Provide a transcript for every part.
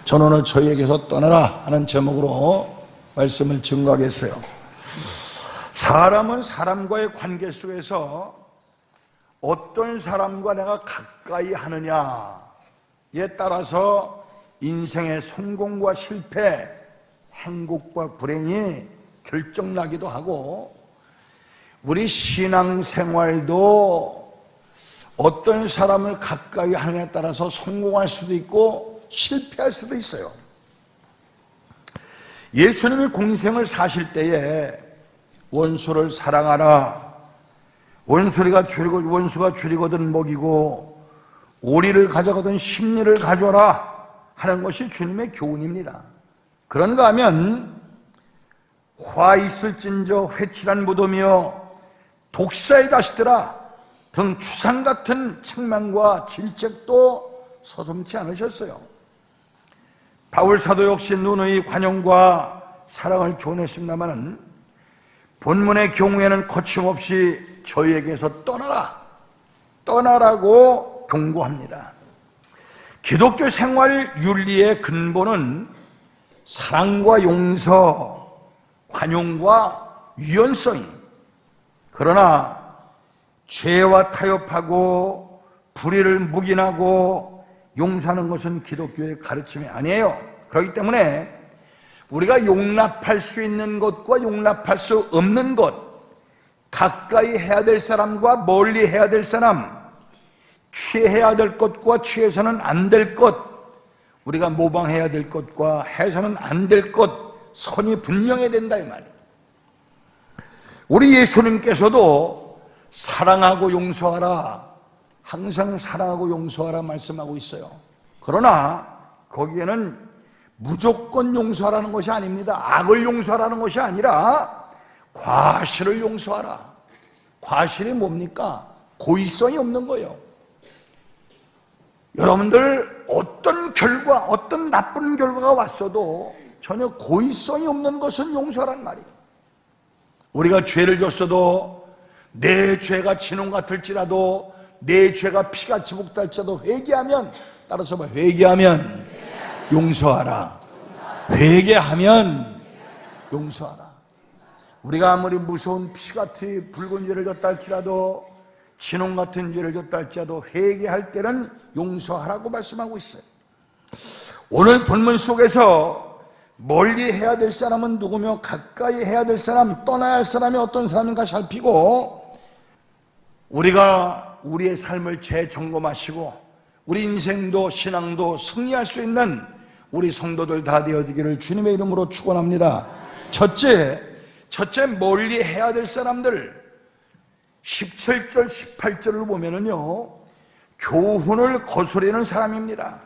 저는 오늘 저희에게서 떠나라 하는 제목으로 말씀을 증거하겠어요. 사람은 사람과의 관계 속에서 어떤 사람과 내가 가까이 하느냐에 따라서 인생의 성공과 실패, 행복과 불행이 결정나기도 하고, 우리 신앙생활도 어떤 사람을 가까이 하느냐에 따라서 성공할 수도 있고 실패할 수도 있어요. 예수님이 공생을 사실 때에 원수를 사랑하라, 원수가 줄이거든 먹이고 오리를 가져가든 십리를 가져라 하는 것이 주님의 교훈입니다. 그런가 하면 화 있을진저 회칠한 무덤이여 독사에 다시더라 등 추상 같은 책망과 질책도 서슴지 않으셨어요. 바울 사도 역시 누누이 관용과 사랑을 교훈했습니다마는 본문의 경우에는 거침없이 저희에게서 떠나라고 경고합니다. 기독교 생활 윤리의 근본은 사랑과 용서, 관용과 유연성이, 그러나 죄와 타협하고 불의를 묵인하고 용서하는 것은 기독교의 가르침이 아니에요. 그렇기 때문에 우리가 용납할 수 있는 것과 용납할 수 없는 것, 가까이 해야 될 사람과 멀리 해야 될 사람, 취해야 될 것과 취해서는 안 될 것, 우리가 모방해야 될 것과 해서는 안 될 것, 선이 분명해야 된다 이 말이에요. 우리 예수님께서도 사랑하고 용서하라, 항상 사랑하고 용서하라 말씀하고 있어요. 그러나 거기에는 무조건 용서하라는 것이 아닙니다. 악을 용서하라는 것이 아니라 과실을 용서하라. 과실이 뭡니까? 고의성이 없는 거예요. 여러분들 어떤 나쁜 결과가 왔어도 전혀 고의성이 없는 것은 용서하란 말이에요. 우리가 죄를 졌어도 내 죄가 진홍 같을지라도, 내 죄가 피같이 묵달지라도 회개하면, 따라서 회개하면 용서하라. 회개하면 용서하라. 우리가 아무리 무서운 피같이 붉은 죄를 졌다 할지라도, 진홍 같은 죄를 졌다 할지라도 회개할 때는 용서하라고 말씀하고 있어요. 오늘 본문 속에서 멀리 해야 될 사람은 누구며 가까이 해야 될 사람, 떠나야 할 사람이 어떤 사람인가 살피고, 우리가 우리의 삶을 재점검하시고 우리 인생도 신앙도 승리할 수 있는 우리 성도들 다 되어지기를 주님의 이름으로 축원합니다. 첫째 멀리 해야 될 사람들, 17절 18절을 보면은요, 교훈을 거스르는 사람입니다.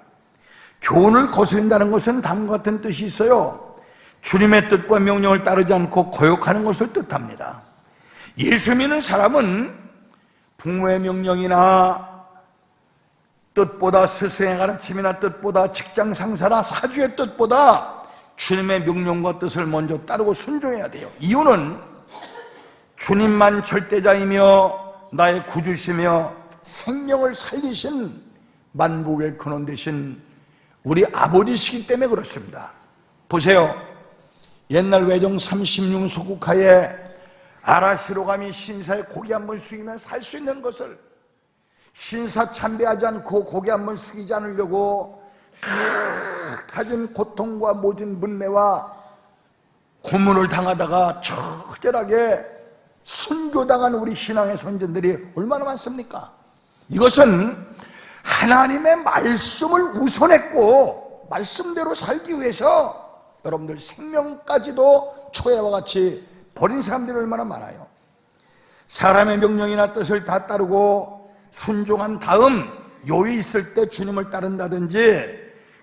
교훈을 거스린다는 것은 다음과 같은 뜻이 있어요. 주님의 뜻과 명령을 따르지 않고 거역하는 것을 뜻합니다. 예수 믿는 사람은 부모의 명령이나 뜻보다, 스승의 가르침이나 뜻보다, 직장 상사나 사주의 뜻보다 주님의 명령과 뜻을 먼저 따르고 순종해야 돼요. 이유는 주님만 절대자이며 나의 구주시며 생명을 살리신 만복의 근원 되신 우리 아버지시기 때문에 그렇습니다. 보세요. 옛날 외종 36 소국하에 아라시로감이 신사의 고개 한번 숙이면 살 수 있는 것을, 신사 참배하지 않고 고개 한번 숙이지 않으려고 가진 고통과 모진 문매와 고문을 당하다가 처절하게 순교당한 우리 신앙의 선전들이 얼마나 많습니까? 이것은 하나님의 말씀을 우선했고 말씀대로 살기 위해서 여러분들 생명까지도 초해와 같이 버린 사람들이 얼마나 많아요. 사람의 명령이나 뜻을 다 따르고 순종한 다음 여유 있을 때 주님을 따른다든지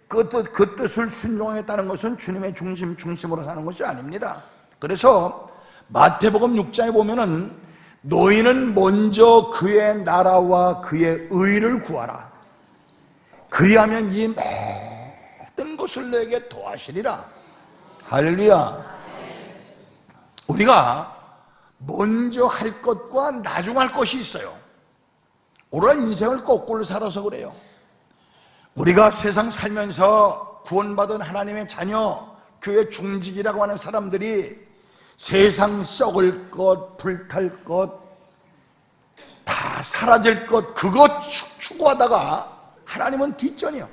그 뜻을 순종하겠다는 것은 주님의 중심으로 사는 것이 아닙니다. 그래서 마태복음 6장에 보면은 너희는 먼저 그의 나라와 그의 의를 구하라. 그리하면 이 모든 것을 너에게 더하시리라. 할렐루야. 우리가 먼저 할 것과 나중 할 것이 있어요. 오늘날 인생을 거꾸로 살아서 그래요. 우리가 세상 살면서 구원받은 하나님의 자녀, 교회 중직이라고 하는 사람들이 세상 썩을 것, 불탈 것, 다 사라질 것, 그것 추구하다가 하나님은 뒷전이요.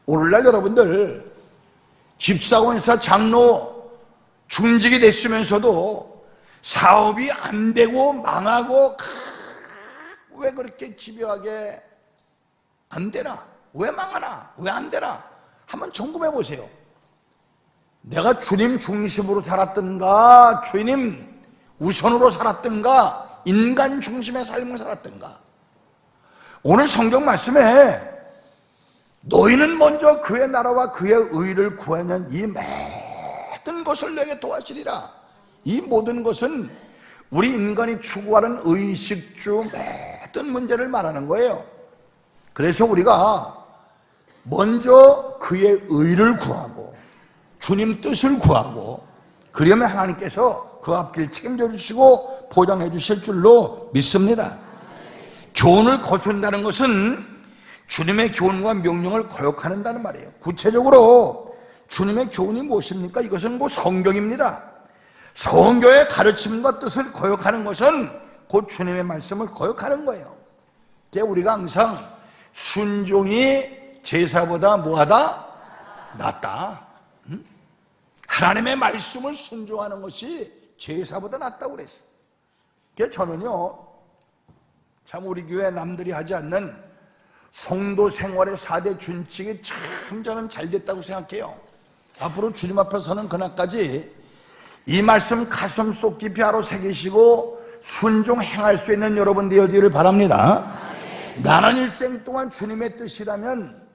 오늘날 여러분들 집사원사 장로 중직이 됐으면서도 사업이 안 되고 망하고 왜 그렇게 집요하게 안 되나? 왜 망하나? 왜 안 되나? 한번 점검해 보세요. 내가 주님 중심으로 살았던가, 주님 우선으로 살았던가, 인간 중심의 삶을 살았던가. 오늘 성경 말씀에 너희는 먼저 그의 나라와 그의 의를 구하면 이 모든 것을 내게 도와주리라. 이 모든 것은 우리 인간이 추구하는 의식주 모든 문제를 말하는 거예요. 그래서 우리가 먼저 그의 의를 구하고 주님 뜻을 구하고, 그러면 하나님께서 그 앞길 책임져 주시고 보장해 주실 줄로 믿습니다. 교훈을 거둔다는 것은 주님의 교훈과 명령을 거역한다는 말이에요. 구체적으로 주님의 교훈이 무엇입니까? 이것은 곧 성경입니다. 성경의 가르침과 뜻을 거역하는 것은 곧 주님의 말씀을 거역하는 거예요. 그러니까 우리가 항상 순종이 제사보다 뭐하다? 낫다. 하나님의 말씀을 순종하는 것이 제사보다 낫다고 그랬어. 그래서 저는요, 참 우리 교회 남들이 하지 않는 성도 생활의 4대 준칙이 참 저는 잘 됐다고 생각해요. 앞으로 주님 앞에 서는 그날까지 이 말씀 가슴 속 깊이 하러 새기시고 순종 행할 수 있는 여러분 되어지기를 바랍니다. 나는 일생 동안 주님의 뜻이라면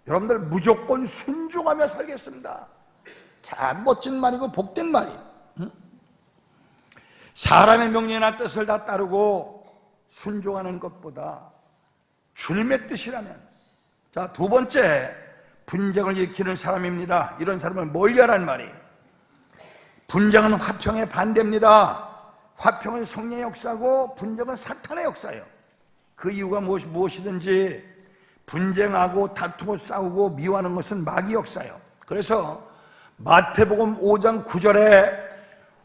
여러분들 무조건 순종하며 살겠습니다. 참 멋진 말이고 복된 말이. 사람의 명령이나 뜻을 다 따르고 순종하는 것보다 주님의 뜻이라면. 자, 두 번째, 분쟁을 일으키는 사람입니다. 이런 사람을 멀리하라는 말이. 분쟁은 화평의 반대입니다. 화평은 성령의 역사고 분쟁은 사탄의 역사예요. 그 이유가 무엇이든지 분쟁하고 다투고 싸우고 미워하는 것은 마귀 역사예요. 그래서 마태복음 5장 9절에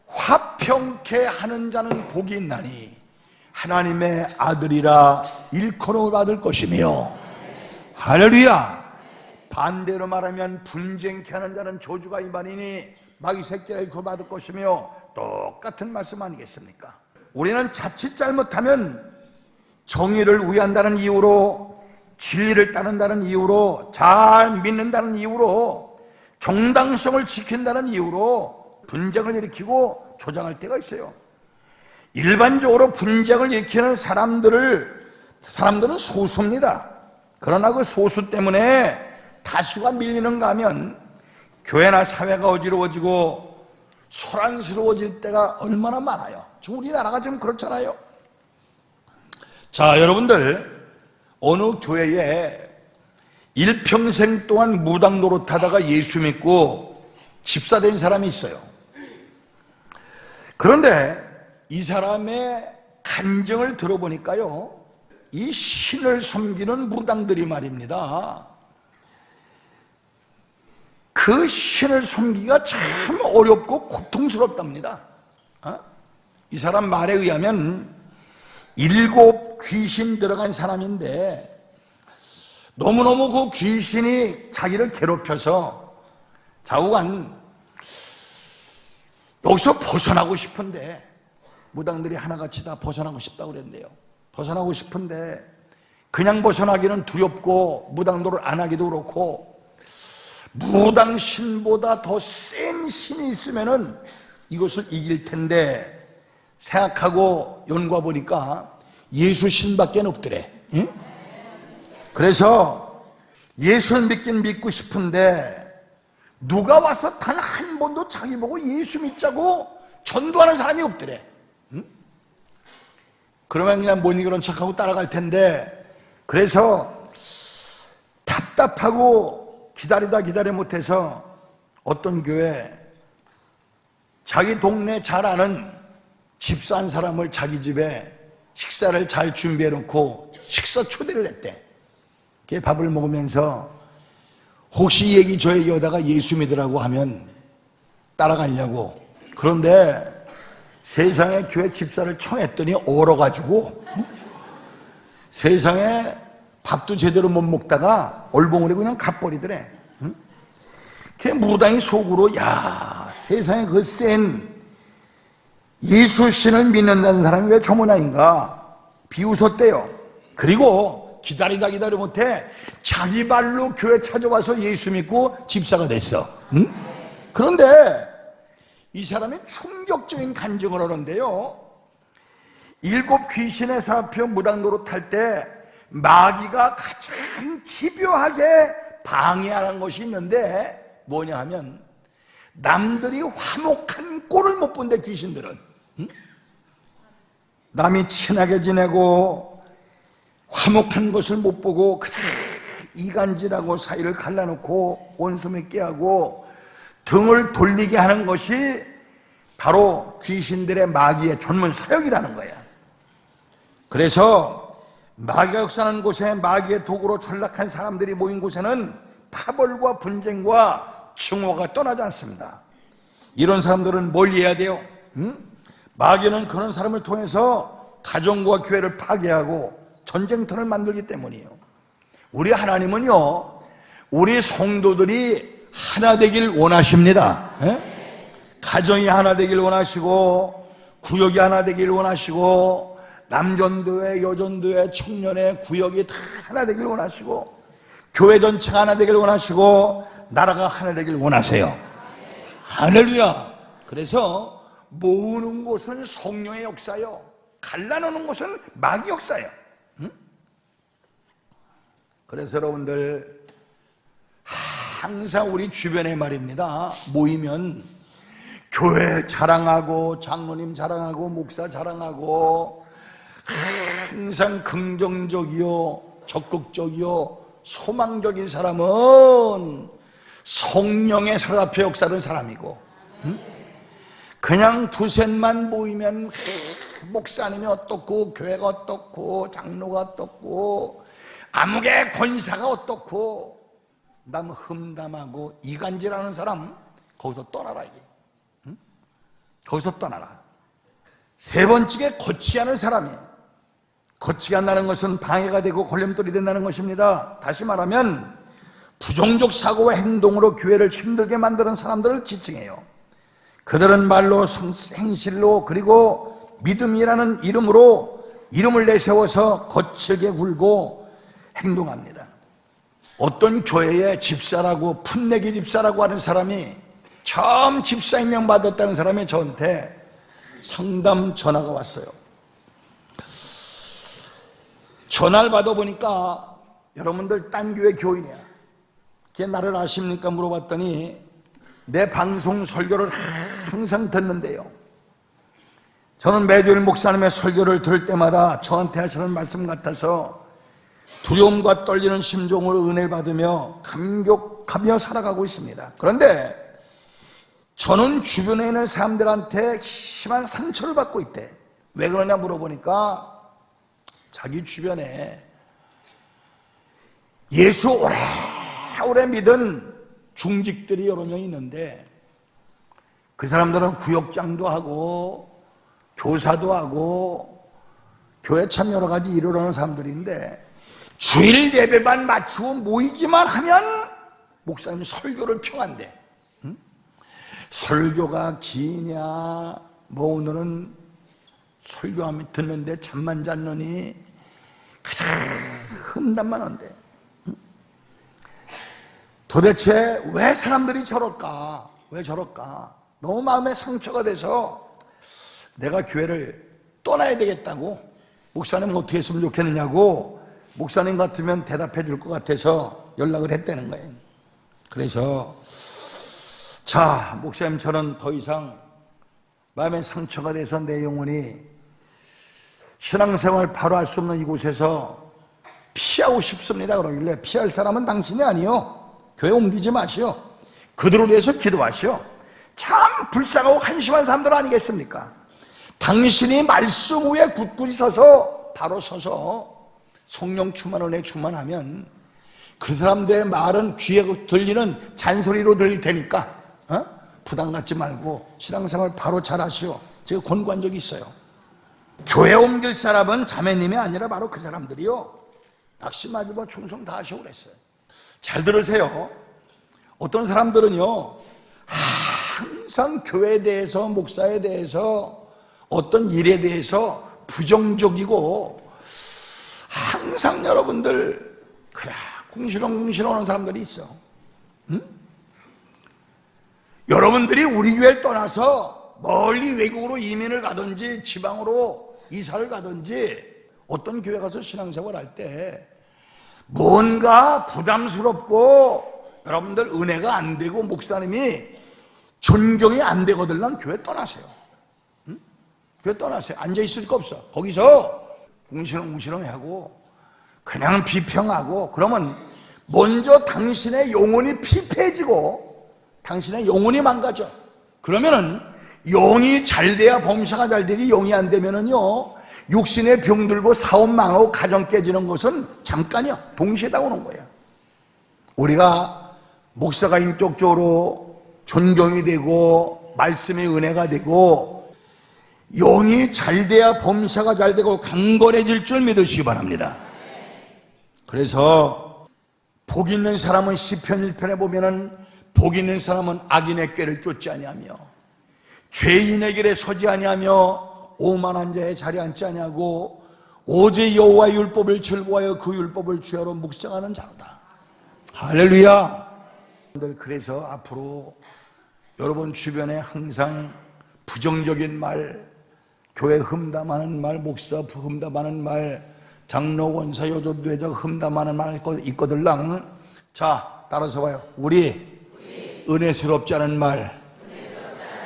화평케 하는 자는 복이 있나니 하나님의 아들이라 일컬음을 받을 것이며, 할렐루야. 반대로 말하면 분쟁케 하는 자는 저주가 임하리니 마귀 새끼라 일컬음 받을 것이며, 똑같은 말씀 아니겠습니까? 우리는 자칫 잘못하면 정의를 위한다는 이유로, 진리를 따른다는 이유로, 잘 믿는다는 이유로, 정당성을 지킨다는 이유로 분쟁을 일으키고 조장할 때가 있어요. 일반적으로 분쟁을 일으키는 사람들은 소수입니다. 그러나 그 소수 때문에 다수가 밀리는가 하면 교회나 사회가 어지러워지고 소란스러워질 때가 얼마나 많아요. 지금 우리나라가 좀 그렇잖아요. 자, 여러분들, 어느 교회에 일평생 동안 무당 노릇하다가 예수 믿고 집사된 사람이 있어요. 그런데 이 사람의 간증을 들어보니까요, 이 신을 섬기는 무당들이 말입니다, 그 신을 섬기기가 참 어렵고 고통스럽답니다. 이 사람 말에 의하면 7 귀신 들어간 사람인데 너무너무 그 귀신이 자기를 괴롭혀서 좌우간 여기서 벗어나고 싶은데, 무당들이 하나같이 다 벗어나고 싶다고 그랬는데요, 벗어나고 싶은데 그냥 벗어나기는 두렵고 무당도를 안 하기도 그렇고, 무당 신보다 더 센 신이 있으면은 이것을 이길 텐데 생각하고 연구해 보니까 예수 신밖에 없더래. 응? 그래서 예수를 믿긴 믿고 싶은데 누가 와서 단 한 번도 자기 보고 예수 믿자고 전도하는 사람이 없더래. 응? 그러면 그냥 못 이기는 척하고 따라갈 텐데, 그래서 답답하고 기다려 못해서 어떤 교회 자기 동네 잘 아는 집사 한 사람을 자기 집에 식사를 잘 준비해 놓고 식사 초대를 했대. 걔 밥을 먹으면서 혹시 이 얘기 저 얘기하다가 예수 믿으라고 하면 따라가려고. 그런데 세상에 교회 집사를 청했더니 얼어가지고 세상에 밥도 제대로 못 먹다가 얼봉으로 그냥 갚버리더래. 걔 무당이 속으로 야, 세상에 그 센 예수신을 믿는다는 사람이 왜 저 모양인가 비웃었대요. 그리고 기다리다 못해 자기 발로 교회 찾아와서 예수 믿고 집사가 됐어. 그런데 이 사람이 충격적인 간증을 하는데요, 7 귀신의 사표 무당 노릇할 때 마귀가 가장 집요하게 방해하는 것이 있는데 뭐냐 하면 남들이 화목한 꼴을 못 본대. 귀신들은 남이 친하게 지내고 화목한 것을 못 보고 그냥 이간질하고 사이를 갈라놓고 원수 맺게 하고 등을 돌리게 하는 것이 바로 귀신들의 마귀의 전문 사역이라는 거야. 그래서 마귀가 역사하는 곳에 마귀의 도구로 전락한 사람들이 모인 곳에는 파벌과 분쟁과 증오가 떠나지 않습니다. 이런 사람들은 뭘 해야 돼요? 마귀는 그런 사람을 통해서 가정과 교회를 파괴하고 전쟁터를 만들기 때문이에요. 우리 하나님은요, 우리 성도들이 하나 되길 원하십니다. 가정이 하나 되길 원하시고, 구역이 하나 되길 원하시고, 남전도회, 여전도회, 청년회, 구역이 다 하나 되길 원하시고, 교회 전체가 하나 되길 원하시고, 나라가 하나 되길 원하세요. 할렐루야. 그래서 모으는 것은 성령의 역사요, 갈라놓는 것은 마귀 역사요. 그래서 여러분들 항상 우리 주변에 말입니다, 모이면 교회 자랑하고 장로님 자랑하고 목사 자랑하고 항상 긍정적이요 적극적이요 소망적인 사람은 성령의 사랑의 역사는 사람이고, 그냥 두셋만 모이면 목사님이 어떻고 교회가 어떻고 장로가 어떻고 암흑의 권사가 어떻고 남 흠담하고 이간질하는 사람, 거기서 떠나라. 이게 거기서 떠나라. 세 번째가 거치지 않을 사람이에요. 거치지 않는다는 것은 방해가 되고 걸림돌이 된다는 것입니다. 다시 말하면 부정적 사고와 행동으로 교회를 힘들게 만드는 사람들을 지칭해요. 그들은 말로, 행실로, 그리고 믿음이라는 이름으로 이름을 내세워서 거칠게 굴고 행동합니다. 어떤 교회에 집사라고, 풋내기 집사라고 하는 사람이, 처음 집사 임명 받았다는 사람이 저한테 상담 전화가 왔어요. 전화를 받아보니까 여러분들 딴 교회 교인이야. 걔 나를 아십니까? 물어봤더니 내 방송 설교를 항상 듣는데요, 저는 매주일 목사님의 설교를 들을 때마다 저한테 하시는 말씀 같아서 두려움과 떨리는 심정으로 은혜를 받으며 감격하며 살아가고 있습니다. 그런데 저는 주변에 있는 사람들한테 심한 상처를 받고 있대. 왜 그러냐 물어보니까 자기 주변에 예수 오래오래 믿은 중직들이 여러 명 있는데 그 사람들은 구역장도 하고 교사도 하고 교회 참 여러 가지 일을 하는 사람들인데 주일 예배만 맞추고 모이기만 하면 목사님 설교를 평한대. 설교가 기냐, 뭐 오늘은 설교하면 듣는데 잠만 잤느니, 그냥 흠담만 한대. 도대체 왜 사람들이 저럴까? 왜 저럴까? 너무 마음에 상처가 돼서 내가 교회를 떠나야 되겠다고, 목사님 어떻게 했으면 좋겠느냐고 목사님 같으면 대답해 줄 것 같아서 연락을 했다는 거예요. 그래서 자, 목사님, 저는 더 이상 마음에 상처가 돼서 내 영혼이 신앙생활 바로 할 수 없는 이곳에서 피하고 싶습니다. 그러길래 피할 사람은 당신이 아니요, 교회 옮기지 마시오, 그들을 위해서 기도하시오. 참 불쌍하고 한심한 사람들 아니겠습니까? 당신이 말씀 위에 굳굳이 서서 바로 서서 성령 충만, 은혜 충만하면 그 사람들의 말은 귀에 들리는 잔소리로 들릴 테니까 부담 갖지 말고 신앙생활 바로 잘하시오. 제가 권고한 적이 있어요. 교회 옮길 사람은 자매님이 아니라 바로 그 사람들이요, 낙심하지마 충성 다 하시오 그랬어요. 잘 들으세요. 어떤 사람들은요 항상 교회에 대해서, 목사에 대해서, 어떤 일에 대해서 부정적이고 항상 여러분들 그래 궁시렁궁시렁 하는 사람들이 있어. 응? 여러분들이 우리 교회를 떠나서 멀리 외국으로 이민을 가든지 지방으로 이사를 가든지 어떤 교회 가서 신앙생활 할 때 뭔가 부담스럽고 여러분들 은혜가 안 되고 목사님이 존경이 안 되거든 교회 떠나세요. 응? 교회 떠나세요. 앉아있을 거 없어. 거기서 궁시렁궁시렁하고 그냥 비평하고 그러면 먼저 당신의 영혼이 피폐해지고 당신의 영혼이 망가져. 그러면은 영이 잘 돼야 범사가 잘 되지, 영이 안 되면은요 육신의 병 들고 사업 망하고 가정 깨지는 것은 잠깐이야. 동시에 다 오는 거예요. 우리가 목사가 인격적으로 존경이 되고 말씀의 은혜가 되고 영이 잘 돼야 범사가 잘 되고 강건해질 줄 믿으시기 바랍니다. 그래서 복 있는 사람은 시편 1편에 보면은 복 있는 사람은 악인의 꾀를 쫓지 아니하며 죄인의 길에 서지 아니하며 오만한 자의 자리에 앉지 아니하고 오직 여호와의 율법을 즐거워하여 그 율법을 주야로 묵상하는 자로다. 할렐루야. 그래서 앞으로 여러분 주변에 항상 부정적인 말, 교회 흠담하는 말, 목사 흠담하는 말, 장로, 원사, 여조대적 흠담하는 말 있거들랑. 자, 따라서 봐요. 우리 은혜스럽지 않은 말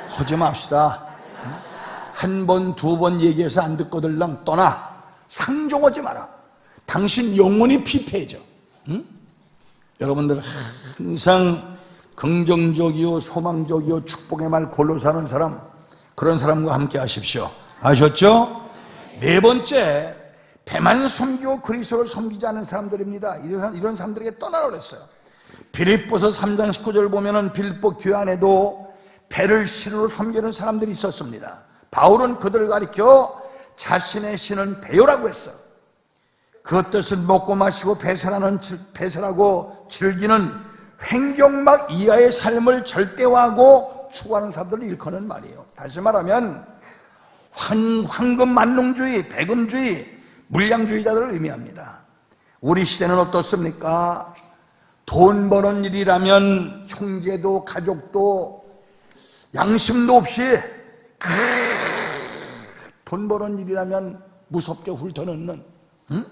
하지 맙시다. 한 번, 두 번 얘기해서 안 듣거들랑 떠나. 상종하지 마라. 당신 영혼이 피폐해져. 응? 여러분들 항상 긍정적이요 소망적이요 축복의 말 골로 사는 사람, 그런 사람과 함께 하십시오. 아셨죠? 네 번째, 배만 섬기고 그리스도를 섬기지 않은 사람들입니다. 이런 사람들에게 떠나라 그랬어요. 빌립보서 3장 19절 보면은 빌립보 교회 안에도 배를 신으로 섬기는 사람들이 있었습니다. 바울은 그들을 가리켜 자신의 신은 배요라고 했어. 그 뜻은 먹고 마시고 배설하고 즐기는 횡격막 이하의 삶을 절대화하고 추구하는 사람들을 일컫는 말이에요. 다시 말하면 황금 만능주의, 배금주의, 물량주의자들을 의미합니다. 우리 시대는 어떻습니까? 돈 버는 일이라면 형제도 가족도 양심도 없이 돈 버는 일이라면 무섭게 훑어놓는, 응?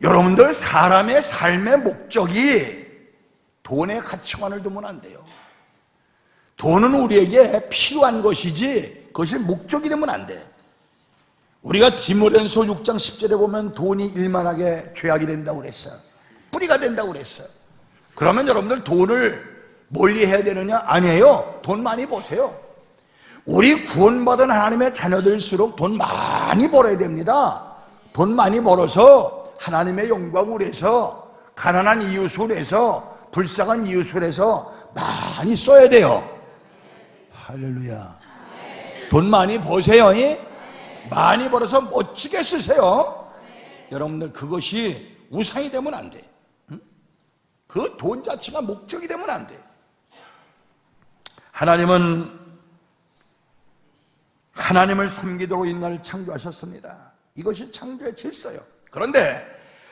여러분들 사람의 삶의 목적이 돈의 가치관을 두면 안 돼요. 돈은 우리에게 필요한 것이지 그것이 목적이 되면 안 돼. 우리가 디모데전서 6장 10절에 보면 돈이 일만하게 죄악이 된다고 그랬어요. 뿌리가 된다고 그랬어요. 그러면 여러분들 돈을 멀리 해야 되느냐? 아니에요. 돈 많이 버세요. 우리 구원받은 하나님의 자녀들일수록 돈 많이 벌어야 됩니다. 돈 많이 벌어서 하나님의 영광을 위해서, 가난한 이웃을 위해서, 불쌍한 이웃을 위해서 많이 써야 돼요. 할렐루야. 돈 많이 버세요. 많이 벌어서 멋지게 쓰세요. 여러분들 그것이 우상이 되면 안 돼. 그 돈 자체가 목적이 되면 안 돼. 하나님은 하나님을 섬기도록 인간을 창조하셨습니다. 이것이 창조의 질서예요. 그런데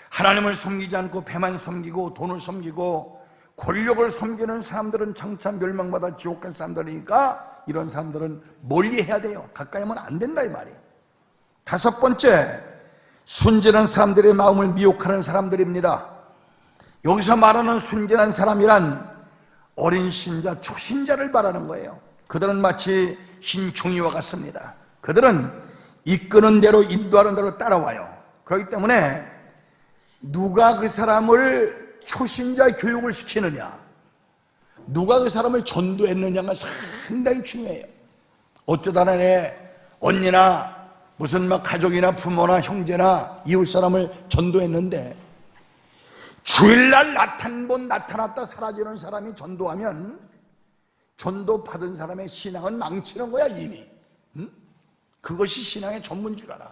하나님을 섬기지 않고 배만 섬기고 돈을 섬기고 권력을 섬기는 사람들은 장차 멸망받아 지옥 갈 사람들이니까 이런 사람들은 멀리 해야 돼요. 가까이 하면 안 된다 이 말이에요. 다섯 번째, 순진한 사람들의 마음을 미혹하는 사람들입니다. 여기서 말하는 순진한 사람이란 어린 신자, 초신자를 말하는 거예요. 그들은 마치 흰 종이와 같습니다. 그들은 이끄는 대로, 인도하는 대로 따라와요. 그렇기 때문에 누가 그 사람을 초신자 교육을 시키느냐, 누가 그 사람을 전도했느냐가 상당히 중요해요. 어쩌다 내 언니나 무슨 막 가족이나 부모나 형제나 이웃 사람을 전도했는데 주일날 나타났다 사라지는 사람이 전도하면 전도 받은 사람의 신앙은 망치는 거야 이미. 그것이 신앙의 전문지가라.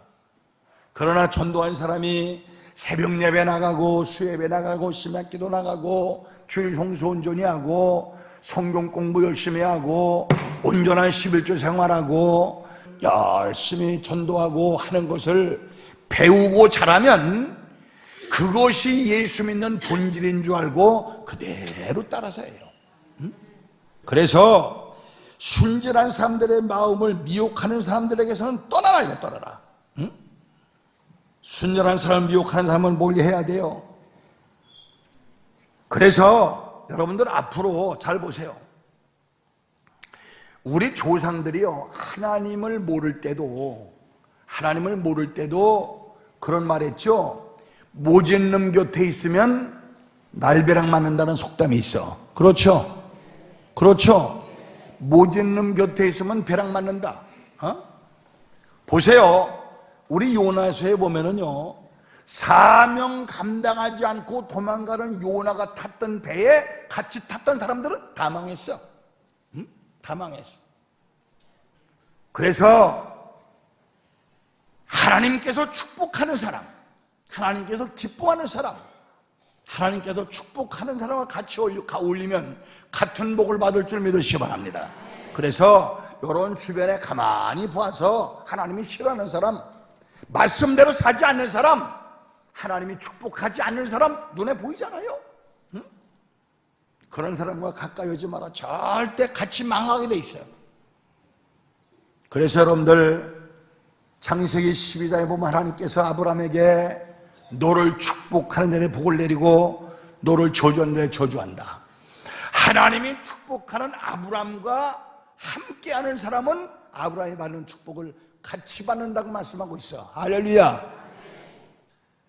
그러나 전도한 사람이 새벽 예배 나가고 수예배 나가고 심야기도 나가고 주일 성수 온전히 하고 성경 공부 열심히 하고 온전한 11조 생활하고 열심히 전도하고 하는 것을 배우고 잘하면 그것이 예수 믿는 본질인 줄 알고 그대로 따라서 해요. 그래서 순진한 사람들의 마음을 미혹하는 사람들에게서는 떠나라 이거 떠나라. 순전한 사람을 미혹하는 사람은 뭘 해야 돼요? 그래서 여러분들 앞으로 잘 보세요. 우리 조상들이요 하나님을 모를 때도 그런 말 했죠. 모진 놈 곁에 있으면 날벼락 맞는다는 속담이 있어. 그렇죠? 모진 놈 곁에 있으면 벼락 맞는다. 보세요. 우리 요나서에 보면은요, 사명 감당하지 않고 도망가는 요나가 탔던 배에 같이 탔던 사람들은 다 망했어. 다 망했어. 그래서 하나님께서 축복하는 사람, 하나님께서 기뻐하는 사람, 하나님께서 축복하는 사람과 같이 어울리면 같은 복을 받을 줄 믿으시기 바랍니다. 그래서 이런 주변에 가만히 봐서 하나님이 싫어하는 사람, 말씀대로 사지 않는 사람, 하나님이 축복하지 않는 사람 눈에 보이잖아요. 그런 사람과 가까이 오지 마라. 절대 같이 망하게 돼 있어요. 그래서 여러분들 창세기 12장에 보면 하나님께서 아브라함에게 너를 축복하는 데에 복을 내리고 너를 저주하는 데에 저주한다. 하나님이 축복하는 아브라함과 함께하는 사람은 아브라함이 받는 축복을 같이 받는다고 말씀하고 있어. 할렐루야.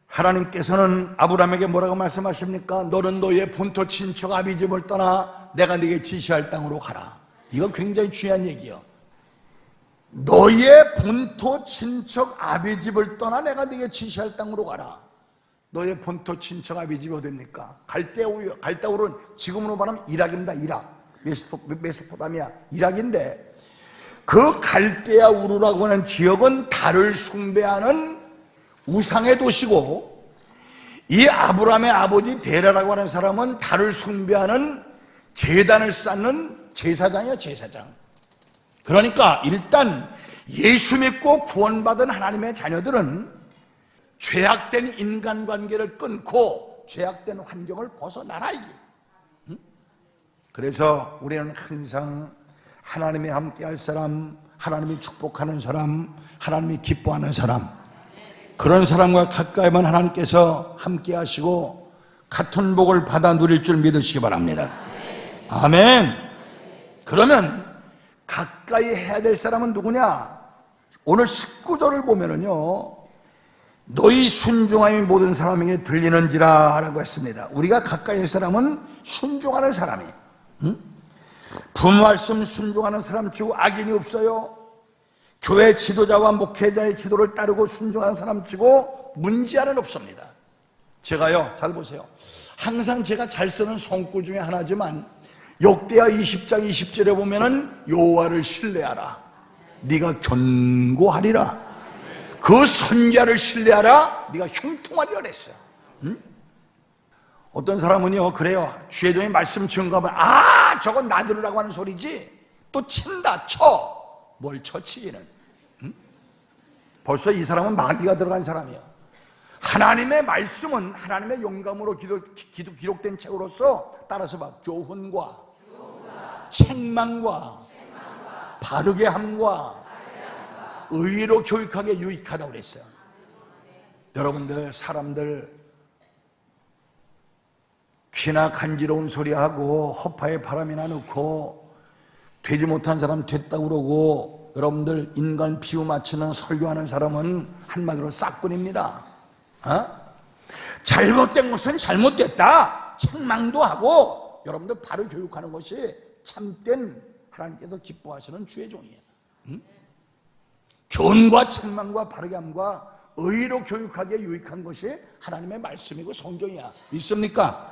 하나님께서는 아브라함에게 뭐라고 말씀하십니까? 너는 너의 본토 친척 아비집을 떠나 내가 네게 지시할 땅으로 가라. 이거 굉장히 중요한 얘기예요. 너의 본토 친척 아비집을 떠나 내가 네게 지시할 땅으로 가라. 너의 본토 친척 아비집이 어딥니까? 갈대우르는 지금으로 말하면 이락입니다. 이락. 메소포타미아 이락인데 그 갈대아 우르라고 하는 지역은 달을 숭배하는 우상의 도시고, 이 아브라함의 아버지 데라라고 하는 사람은 달을 숭배하는 제단을 쌓는 제사장이야, 제사장. 그러니까 일단 예수 믿고 구원받은 하나님의 자녀들은 죄악된 인간관계를 끊고 죄악된 환경을 벗어나라 이게. 그래서 우리는 항상 하나님이 함께할 사람, 하나님이 축복하는 사람, 하나님이 기뻐하는 사람, 그런 사람과 가까이만 하나님께서 함께 하시고 같은 복을 받아 누릴 줄 믿으시기 바랍니다. 아멘. 그러면 가까이 해야 될 사람은 누구냐? 오늘 19절을 보면은요, 너희 순종함이 모든 사람에게 들리는지라 라고 했습니다. 우리가 가까이 할 사람은 순종하는 사람이, 부말씀 순종하는 사람 치고 악인이 없어요. 교회 지도자와 목회자의 지도를 따르고 순종하는 사람 치고 문제아는 없습니다. 제가요, 잘 보세요. 항상 제가 잘 쓰는 성구 중에 하나지만 역대하 20장 20절에 보면은 여호와를 신뢰하라. 네가 견고하리라. 그 선지자를 신뢰하라. 네가 형통하리라 그랬어요. 어떤 사람은요, 그래요. 주의 종이 말씀 증거하면 저건 나 들으라고 하는 소리지. 또 친다, 쳐. 뭘 쳐치기는. 벌써 이 사람은 마귀가 들어간 사람이에요. 하나님의 말씀은 하나님의 영감으로 기록된 책으로서 따라서 봐. 교훈과 책망과 바르게 함과 의로 교육하게 유익하다고 그랬어요. 여러분들, 사람들 귀나 간지러운 소리하고 허파에 바람이나 넣고 되지 못한 사람 됐다고 그러고, 여러분들 인간 비유 맞추는 설교하는 사람은 한마디로 싹군입니다. 잘못된 것은 잘못됐다 책망도 하고 여러분들 바로 교육하는 것이 참된 하나님께서 기뻐하시는 주의 종이에요. 교훈과 책망과 바르게 함과 의로 교육하기에 유익한 것이 하나님의 말씀이고 성경이야. 믿습니까?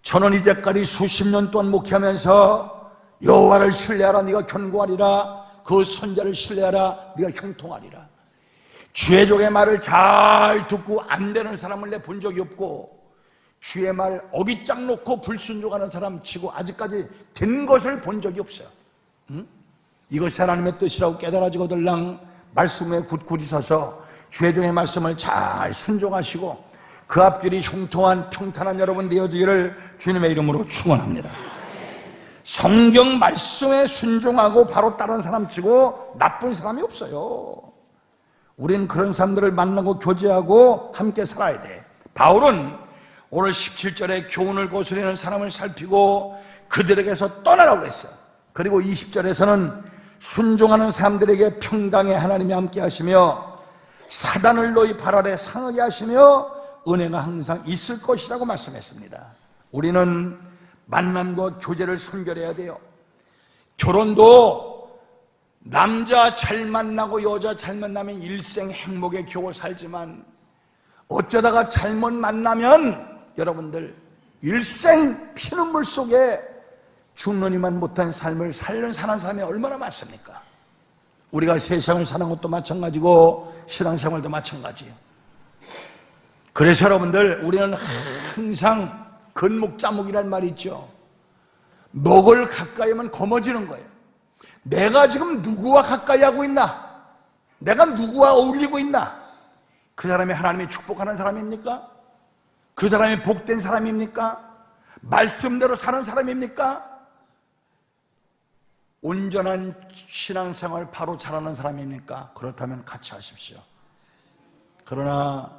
저는 이제까지 수십 년 동안 목회하면서 여호와를 신뢰하라 네가 견고하리라, 그 선자를 신뢰하라 네가 형통하리라, 주의 종의 말을 잘 듣고 안 되는 사람을 내 본 적이 없고, 주의 말 어깃장 놓고 불순종하는 사람 치고 아직까지 된 것을 본 적이 없어요. 이것이 하나님의 뜻이라고 깨달아지거들랑 말씀에 굳굳이 서서 주의 종의 말씀을 잘 순종하시고 그 앞길이 형통한 평탄한 여러분 되어지기를 주님의 이름으로 축원합니다. 성경 말씀에 순종하고 바로 따르는 사람 치고 나쁜 사람이 없어요. 우리는 그런 사람들을 만나고 교제하고 함께 살아야 돼. 바울은 오늘 17절에 교훈을 거스르는 사람을 살피고 그들에게서 떠나라고 그랬어요. 그리고 20절에서는 순종하는 사람들에게 평강의 하나님이 함께 하시며 사단을 너희 발 아래 상하게 하시며 은혜가 항상 있을 것이라고 말씀했습니다. 우리는 만남과 교제를 선별해야 돼요. 결혼도 남자 잘 만나고 여자 잘 만나면 일생 행복의 교를 살지만 어쩌다가 잘못 만나면 여러분들 일생 피눈물 속에 죽느니만 못한 삶을 사는 사람이 얼마나 많습니까? 우리가 세상을 사는 것도 마찬가지고 신앙생활도 마찬가지예요. 그래서 여러분들 우리는 항상 건목자목이란 말이 있죠. 먹을 가까이 하면 거머쥐는 거예요. 내가 지금 누구와 가까이 하고 있나? 내가 누구와 어울리고 있나? 그 사람이 하나님이 축복하는 사람입니까? 그 사람이 복된 사람입니까? 말씀대로 사는 사람입니까? 온전한 신앙생활 바로 잘하는 사람입니까? 그렇다면 같이 하십시오. 그러나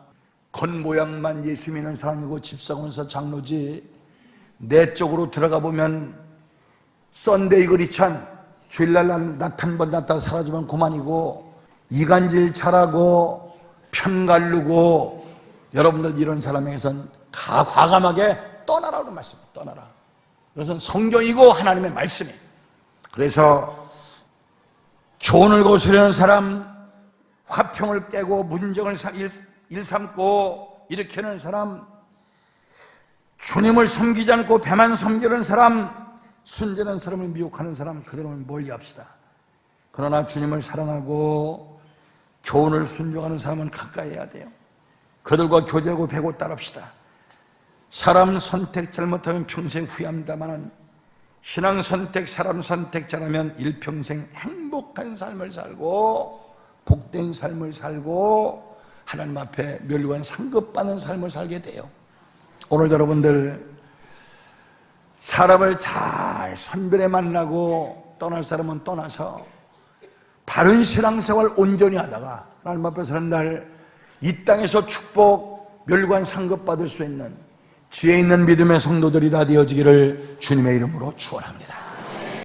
겉모양만 예수 믿는 사람이고 집사원사 장로지 내 쪽으로 들어가 보면 썬데이 그리찬 주일날 나타한 번 나타나 사라지면 그만이고 이간질 잘하고 편가르고 여러분들 이런 사람에게선 과감하게 떠나라고 말씀입니다. 떠나라. 이것은 성경이고 하나님의 말씀이에요. 그래서 교훈을 거스르는 사람, 화평을 깨고 문정을 일삼고 일으키는 사람, 주님을 섬기지 않고 배만 섬기는 사람, 순전한 사람을 미혹하는 사람, 그들은 멀리합시다. 그러나 주님을 사랑하고 교훈을 순종하는 사람은 가까이 해야 돼요. 그들과 교제하고 배고 따릅시다. 사람 선택 잘못하면 평생 후회합니다만 신앙 선택, 사람 선택 잘하면 일평생 행복한 삶을 살고 복된 삶을 살고 하나님 앞에 멸류관 상급받는 삶을 살게 돼요. 오늘 여러분들 사람을 잘 선별해 만나고 떠날 사람은 떠나서 바른 신앙생활 온전히 하다가 하나님 앞에 서는 날 이 땅에서 축복, 멸류관 상급받을 수 있는 지혜 있는 믿음의 성도들이 다 되어지기를 주님의 이름으로 축원합니다.